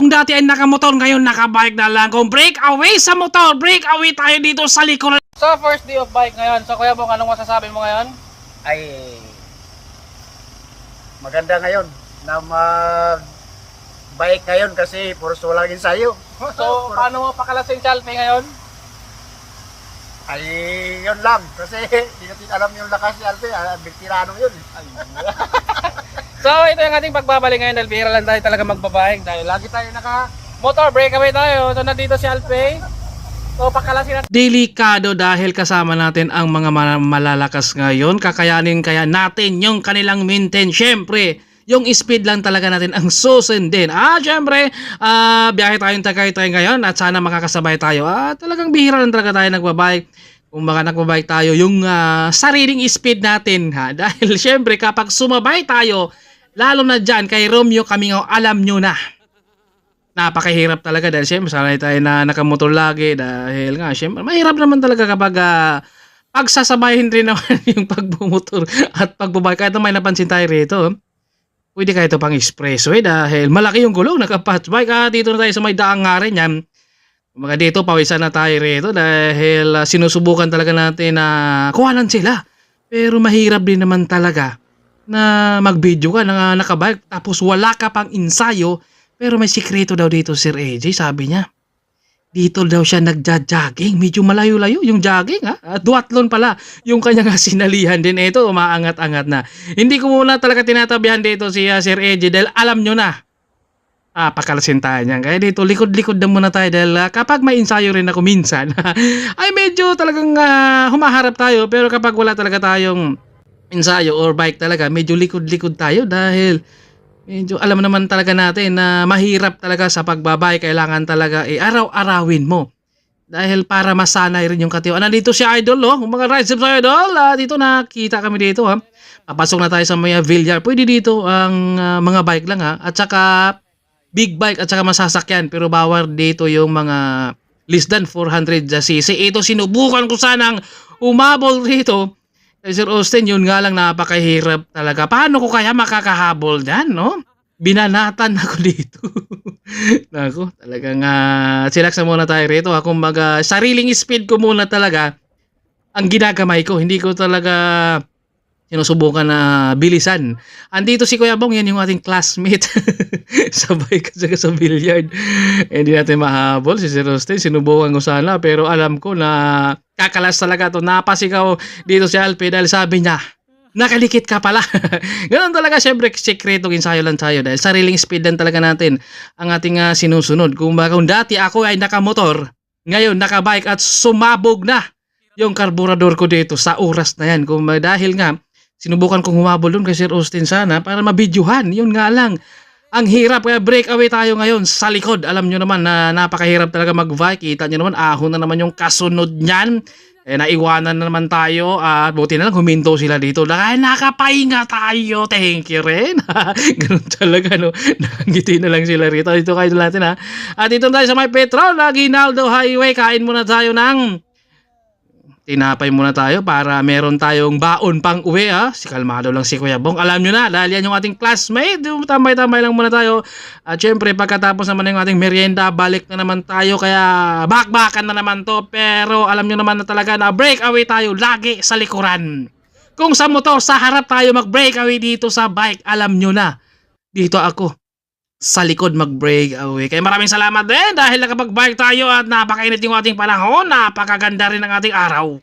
kung dati ay nakamotor, ngayon nakabike na lang. Kung break away sa motor, break away tayo dito sa likuran. So first day of bike ngayon. So Kuya Bong, anong masasabi mo ngayon? Ay maganda ngayon na mag-bike ngayon kasi puro walang ensayo. So paano mo pakalasing Chalpe ngayon? Ay yun lang kasi hindi natin alam yung lakas ni Alpe, biktirano yun. So ito yung ating pagbabalik ngayon dahil bihira lang tayo talaga magbabike dahil lagi tayo naka motor breakaway tayo. So nandito si Alpe. So pakalasin natin. Delikado dahil kasama natin ang mga malalakas ngayon. Kakayanin kaya natin yung kanilang maintain. Syempre, yung speed lang talaga natin ang susundin. Syempre, biyahe tayong Tagaytay ngayon at sana makakasabay tayo. Talagang bihira lang talaga tayo nagbabike. Kung baka nagbabike tayo, yung sariling speed natin. Dahil syempre, kapag sumabay tayo, lalo na dyan kay Romeo Camingaw, alam nyo na. Napakahirap talaga dahil syempre sanay tayo na nakamotor lagi dahil nga syempre mahirap naman talaga kapag pagsasabayin rin naman yung pagbumotor at pagbabike. Kahit may napansin tayo rito, pwede kayo ito pang expressway dahil malaki yung gulong, naka-patch bike. Dito na tayo sa may daang nga rin yan. Mga dito pawisan na tayo rito dahil sinusubukan talaga natin na kuhanan sila. Pero mahirap din naman talaga na mag-video ka na nakabike tapos wala ka pang ensayo. Pero may sikreto daw dito Sir AJ, sabi niya. Dito daw siya nagja-jogging, medyo malayo-layo yung jogging duathlon pala yung kanyang sinalihan din. Ito, umaangat-angat na. Hindi ko muna talaga tinatabihan dito si Sir AJ dahil alam nyo na. Pakalasin tayo niyan. Kaya dito, likod-likod na muna tayo dahil kapag may ensayo rin ako minsan, ay medyo talagang humaharap tayo. Pero kapag wala talaga tayong ensayo or bike talaga, medyo likod-likod tayo dahil medyo alam naman talaga natin na mahirap talaga sa pagbabay. Kailangan talaga araw-arawin mo. Dahil para masanay rin yung katiwaan. Nandito si Idol, mga rides sa Idol. Dito nakita kami dito. Papasok na tayo sa mga Villar. Pwede dito ang mga bike lang At saka big bike at saka masasakyan. Pero bawal dito yung mga less than 400cc. Ito sinubukan ko sanang umabol rito. Sir Austin, yun nga lang napakahirap talaga. Paano ko kaya makakahabol dyan, no? Binanatan ako dito. Naku, talagang silaksa muna tayo rito. Kumbaga, sariling speed ko muna talaga ang ginagamay ko. Hindi ko talaga sinusubukan na bilisan. Andito si Kuya Bong, yan yung ating classmate. Sabay ka sa billiard. Hindi natin mahabol. Si Sir Austin, sinubukan ko sana. Pero alam ko na kakalas talaga to. Napasigaw dito si Alpe dahil sabi niya, nakalikit ka pala. Ganun talaga, syempre, sekretong ensayo lang tayo dahil sariling speed lang talaga natin ang ating sinusunod. Kung dati ako ay nakamotor, ngayon nakabike at sumabog na yung karburador ko dito sa oras na yan. Kung dahil nga, sinubukan kong humabol doon kay Sir Austin sana para mabidyuhan. Yun nga lang, ang hirap. Kaya breakaway tayo ngayon sa likod. Alam nyo naman na napakahirap talaga mag-bike. Kita nyo naman, ahon na naman yung kasunod niyan. Naiwanan na naman tayo at buti na lang huminto sila dito. Nakapahinga tayo. Thank you rin. Ganun talaga, no? Nakangiti na lang sila rito. Dito kayo natin, At dito tayo sa may Petrol, Aguinaldo Highway. Kain muna tayo ng tinapay muna tayo para meron tayong baon pang uwi. Si kalmado lang si Kuya Bong. Alam nyo na, dahil yan yung ating classmate. Tambay-tambay lang muna tayo. At syempre, pagkatapos naman yung ating merienda, balik na naman tayo. Kaya bakbakan na naman to. Pero alam nyo naman na talaga na breakaway tayo lagi sa likuran. Kung sa motor, sa harap tayo mag-breakaway dito sa bike. Alam nyo na, dito ako sa likod mag-breakaway. Kaya maraming salamat din dahil nakapag-bike tayo at napakainit yung ating panahon. Napakaganda rin ang ating araw.